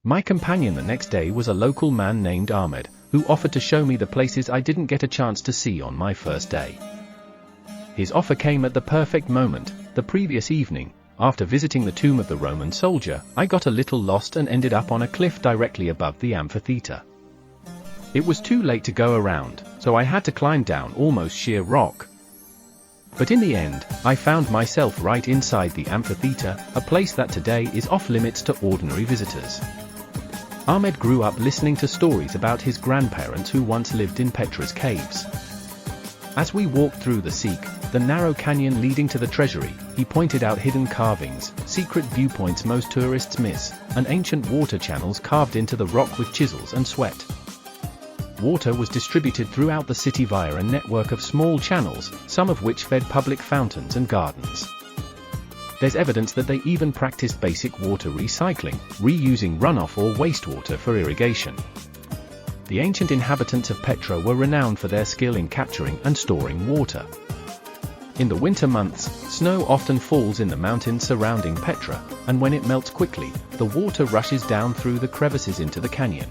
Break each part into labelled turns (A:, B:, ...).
A: My companion the next day was a local man named Ahmed, who offered to show me the places I didn't get a chance to see on my first day. His offer came at the perfect moment. The previous evening, after visiting the tomb of the Roman soldier, I got a little lost and ended up on a cliff directly above the amphitheater. It was too late to go around, so I had to climb down almost sheer rock. But in the end, I found myself right inside the amphitheater, a place that today is off-limits to ordinary visitors. Ahmed grew up listening to stories about his grandparents who once lived in Petra's caves. As we walked through the Sikh, the narrow canyon leading to the treasury, he pointed out hidden carvings, secret viewpoints most tourists miss, and ancient water channels carved into the rock with chisels and sweat. Water was distributed throughout the city via a network of small channels, some of which fed public fountains and gardens. There's evidence that they even practiced basic water recycling, reusing runoff or wastewater for irrigation. The ancient inhabitants of Petra were renowned for their skill in capturing and storing water. In the winter months, snow often falls in the mountains surrounding Petra, and when it melts quickly, the water rushes down through the crevices into the canyon.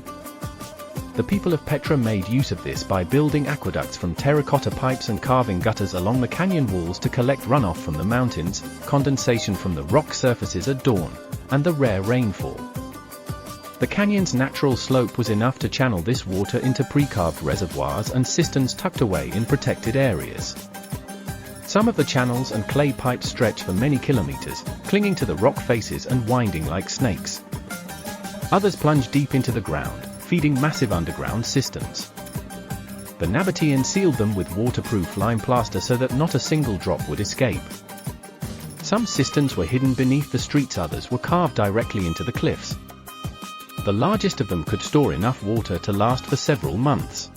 A: The people of Petra made use of this by building aqueducts from terracotta pipes and carving gutters along the canyon walls to collect runoff from the mountains, condensation from the rock surfaces at dawn, and the rare rainfall. The canyon's natural slope was enough to channel this water into pre-carved reservoirs and cisterns tucked away in protected areas. Some of the channels and clay pipes stretch for many kilometers, clinging to the rock faces and winding like snakes. Others plunge deep into the ground, feeding massive underground cisterns. The Nabateans sealed them with waterproof lime plaster so that not a single drop would escape. Some cisterns were hidden beneath the streets, others were carved directly into the cliffs. The largest of them could store enough water to last for several months.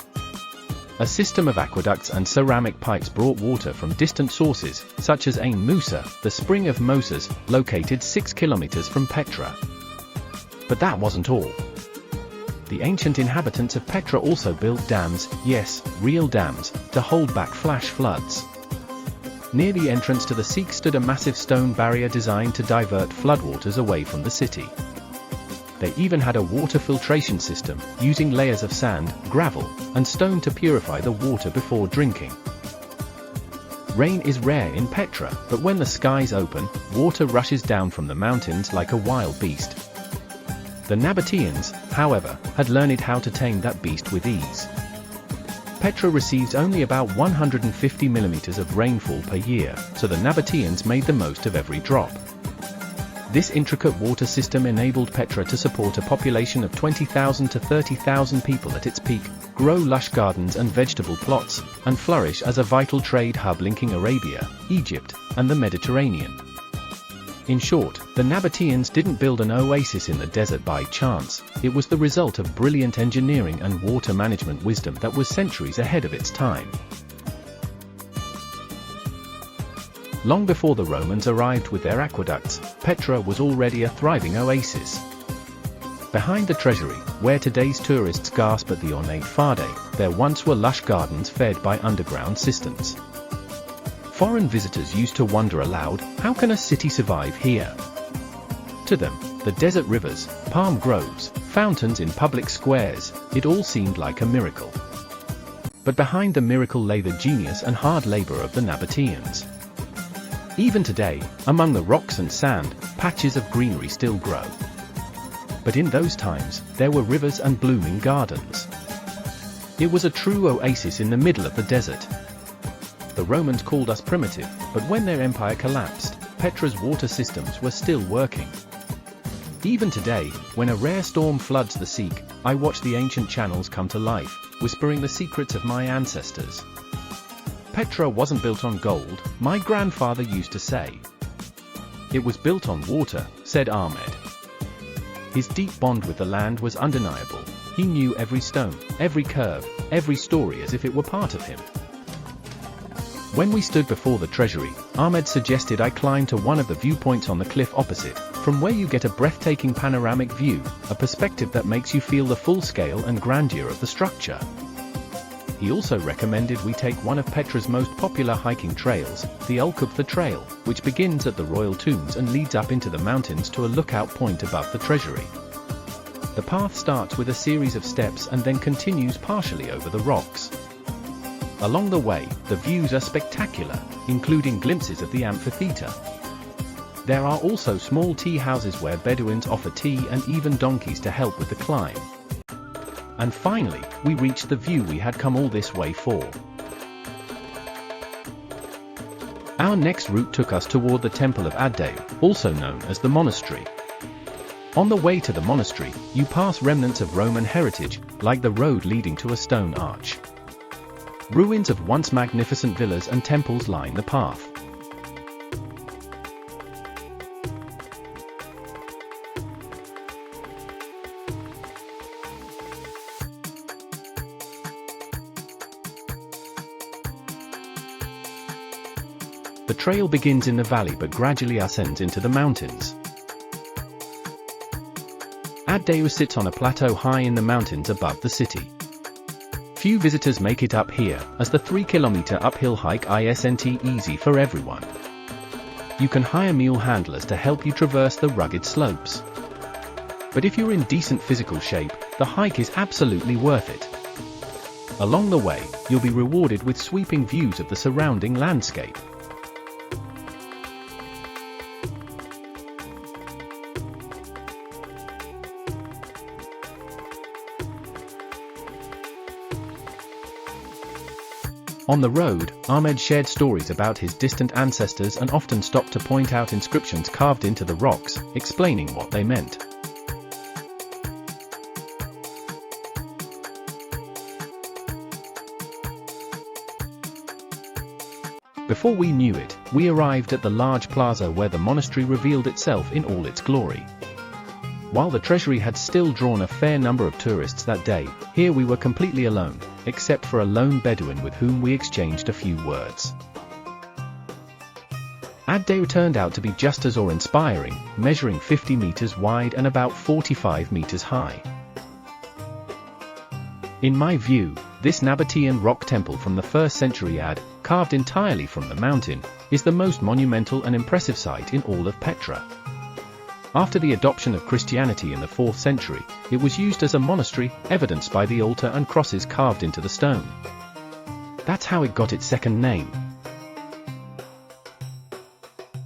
A: A system of aqueducts and ceramic pipes brought water from distant sources, such as Ain Musa, the spring of Moses, located 6 kilometers from Petra. But that wasn't all. The ancient inhabitants of Petra also built dams, yes, real dams, to hold back flash floods. Near the entrance to the Sikh stood a massive stone barrier designed to divert floodwaters away from the city. They even had a water filtration system, using layers of sand, gravel, and stone to purify the water before drinking. Rain is rare in Petra, but when the skies open, water rushes down from the mountains like a wild beast. The Nabateans, however, had learned how to tame that beast with ease. Petra receives only about 150 millimeters of rainfall per year, so the Nabateans made the most of every drop. This intricate water system enabled Petra to support a population of 20,000 to 30,000 people at its peak, grow lush gardens and vegetable plots, and flourish as a vital trade hub linking Arabia, Egypt, and the Mediterranean. In short, the Nabateans didn't build an oasis in the desert by chance. It was the result of brilliant engineering and water management wisdom that was centuries ahead of its time. Long before the Romans arrived with their aqueducts, Petra was already a thriving oasis. Behind the treasury, where today's tourists gasp at the ornate fade, there once were lush gardens fed by underground cisterns. Foreign visitors used to wonder aloud, how can a city survive here? To them, the desert rivers, palm groves, fountains in public squares, it all seemed like a miracle. But behind the miracle lay the genius and hard labor of the Nabateans. Even today, among the rocks and sand, patches of greenery still grow. But in those times, there were rivers and blooming gardens. It was a true oasis in the middle of the desert. The Romans called us primitive, but when their empire collapsed, Petra's water systems were still working. Even today, when a rare storm floods the Sikh, I watch the ancient channels come to life, whispering the secrets of my ancestors. Petra wasn't built on gold, my grandfather used to say. It was built on water, said Ahmed. His deep bond with the land was undeniable. He knew every stone, every curve, every story as if it were part of him. When we stood before the treasury, Ahmed suggested I climb to one of the viewpoints on the cliff opposite, from where you get a breathtaking panoramic view, a perspective that makes you feel the full scale and grandeur of the structure. He also recommended we take one of Petra's most popular hiking trails, the Ulkubtha Trail, which begins at the royal tombs and leads up into the mountains to a lookout point above the treasury. The path starts with a series of steps and then continues partially over the rocks. Along the way, the views are spectacular, including glimpses of the amphitheater. There are also small tea houses where Bedouins offer tea and even donkeys to help with the climb. And finally, we reached the view we had come all this way for. Our next route took us toward the Temple of Addeu, also known as the monastery. On the way to the monastery, you pass remnants of Roman heritage, like the road leading to a stone arch. Ruins of once magnificent villas and temples line the path. The trail begins in the valley but gradually ascends into the mountains. Addeu sits on a plateau high in the mountains above the city. Few visitors make it up here, as the 3-kilometer uphill hike isn't easy for everyone. You can hire mule handlers to help you traverse the rugged slopes. But if you're in decent physical shape, the hike is absolutely worth it. Along the way, you'll be rewarded with sweeping views of the surrounding landscape. On the road, Ahmed shared stories about his distant ancestors and often stopped to point out inscriptions carved into the rocks, explaining what they meant. Before we knew it, we arrived at the large plaza where the monastery revealed itself in all its glory. While the treasury had still drawn a fair number of tourists that day, here we were completely alone, except for a lone Bedouin with whom we exchanged a few words. Addeu turned out to be just as awe-inspiring, measuring 50 meters wide and about 45 meters high. In my view, this Nabatean rock temple from the 1st century AD, carved entirely from the mountain, is the most monumental and impressive sight in all of Petra. After the adoption of Christianity in the 4th century, it was used as a monastery, evidenced by the altar and crosses carved into the stone. That's how it got its second name.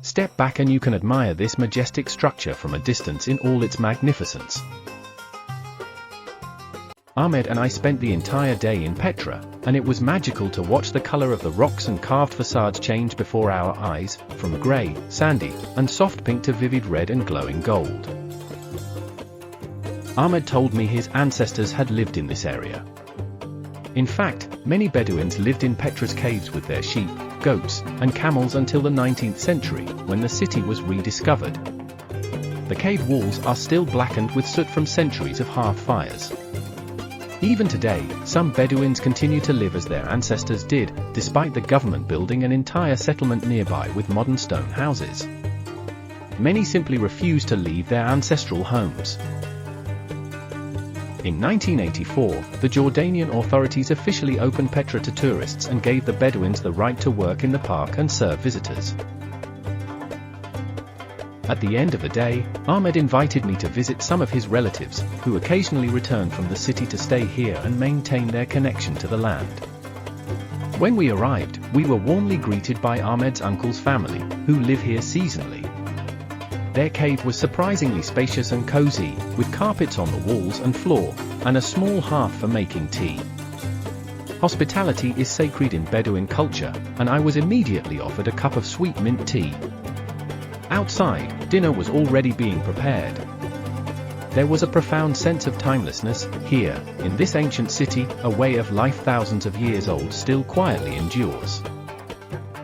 A: Step back and you can admire this majestic structure from a distance in all its magnificence. Ahmed and I spent the entire day in Petra, and it was magical to watch the color of the rocks and carved facades change before our eyes, from gray, sandy, and soft pink to vivid red and glowing gold. Ahmed told me his ancestors had lived in this area. In fact, many Bedouins lived in Petra's caves with their sheep, goats, and camels until the 19th century, when the city was rediscovered. The cave walls are still blackened with soot from centuries of hearth fires. Even today, some Bedouins continue to live as their ancestors did, despite the government building an entire settlement nearby with modern stone houses. Many simply refuse to leave their ancestral homes. In 1984, the Jordanian authorities officially opened Petra to tourists and gave the Bedouins the right to work in the park and serve visitors. At the end of the day, Ahmed invited me to visit some of his relatives, who occasionally return from the city to stay here and maintain their connection to the land. When we arrived, we were warmly greeted by Ahmed's uncle's family, who live here seasonally. Their cave was surprisingly spacious and cozy, with carpets on the walls and floor, and a small hearth for making tea. Hospitality is sacred in Bedouin culture, and I was immediately offered a cup of sweet mint tea. Outside, dinner was already being prepared. There was a profound sense of timelessness. Here, in this ancient city, a way of life thousands of years old still quietly endures.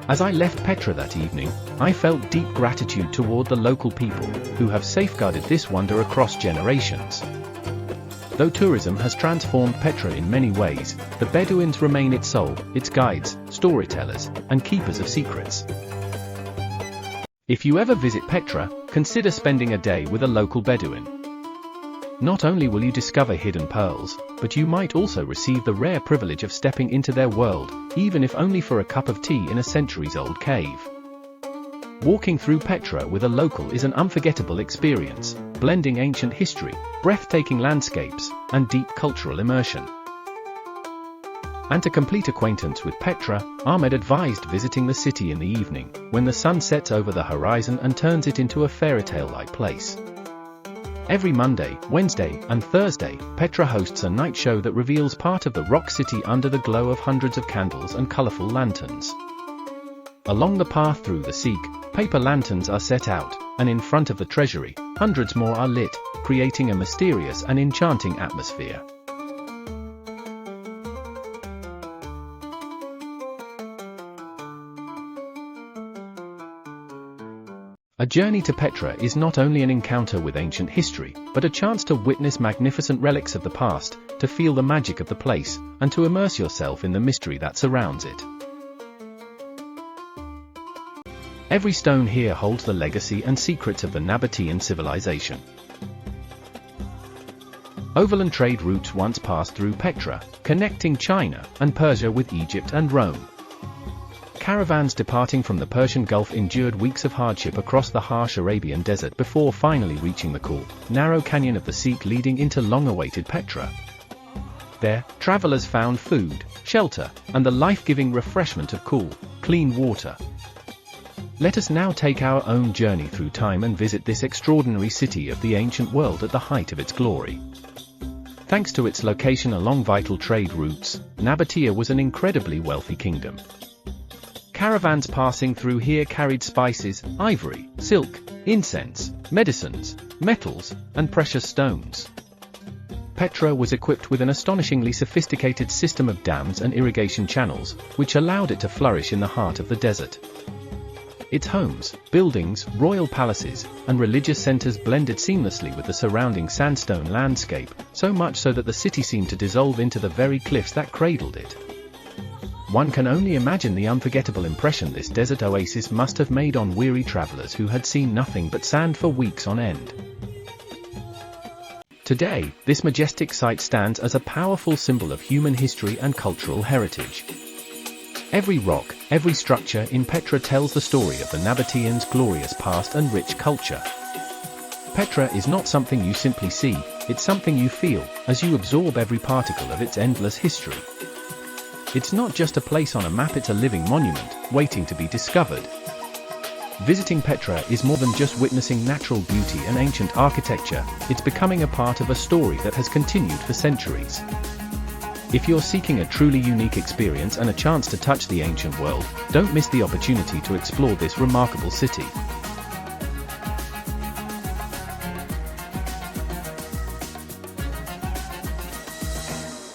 A: As I left Petra that evening, I felt deep gratitude toward the local people, who have safeguarded this wonder across generations. Though tourism has transformed Petra in many ways, the Bedouins remain its soul, its guides, storytellers, and keepers of secrets. If you ever visit Petra, consider spending a day with a local Bedouin. Not only will you discover hidden pearls, but you might also receive the rare privilege of stepping into their world, even if only for a cup of tea in a centuries-old cave. Walking through Petra with a local is an unforgettable experience, blending ancient history, breathtaking landscapes, and deep cultural immersion. And to complete acquaintance with Petra, Ahmed advised visiting the city in the evening, when the sun sets over the horizon and turns it into a fairy-tale-like place. Every Monday, Wednesday, and Thursday, Petra hosts a night show that reveals part of the rock city under the glow of hundreds of candles and colorful lanterns. Along the path through the Sikh, paper lanterns are set out, and in front of the treasury, hundreds more are lit, creating a mysterious and enchanting atmosphere. A journey to Petra is not only an encounter with ancient history, but a chance to witness magnificent relics of the past, to feel the magic of the place, and to immerse yourself in the mystery that surrounds it. Every stone here holds the legacy and secrets of the Nabatean civilization. Overland trade routes once passed through Petra, connecting China and Persia with Egypt and Rome. Caravans departing from the Persian Gulf endured weeks of hardship across the harsh Arabian desert before finally reaching the cool, narrow canyon of the Sikh leading into long-awaited Petra. There, travelers found food, shelter, and the life-giving refreshment of cool, clean water. Let us now take our own journey through time and visit this extraordinary city of the ancient world at the height of its glory. Thanks to its location along vital trade routes, Nabatea was an incredibly wealthy kingdom. Caravans passing through here carried spices, ivory, silk, incense, medicines, metals, and precious stones. Petra was equipped with an astonishingly sophisticated system of dams and irrigation channels, which allowed it to flourish in the heart of the desert. Its homes, buildings, royal palaces, and religious centers blended seamlessly with the surrounding sandstone landscape, so much so that the city seemed to dissolve into the very cliffs that cradled it. One can only imagine the unforgettable impression this desert oasis must have made on weary travelers who had seen nothing but sand for weeks on end. Today, this majestic site stands as a powerful symbol of human history and cultural heritage. Every rock, every structure in Petra tells the story of the Nabateans' glorious past and rich culture. Petra is not something you simply see, it's something you feel, as you absorb every particle of its endless history. It's not just a place on a map, it's a living monument, waiting to be discovered. Visiting Petra is more than just witnessing natural beauty and ancient architecture, it's becoming a part of a story that has continued for centuries. If you're seeking a truly unique experience and a chance to touch the ancient world, don't miss the opportunity to explore this remarkable city.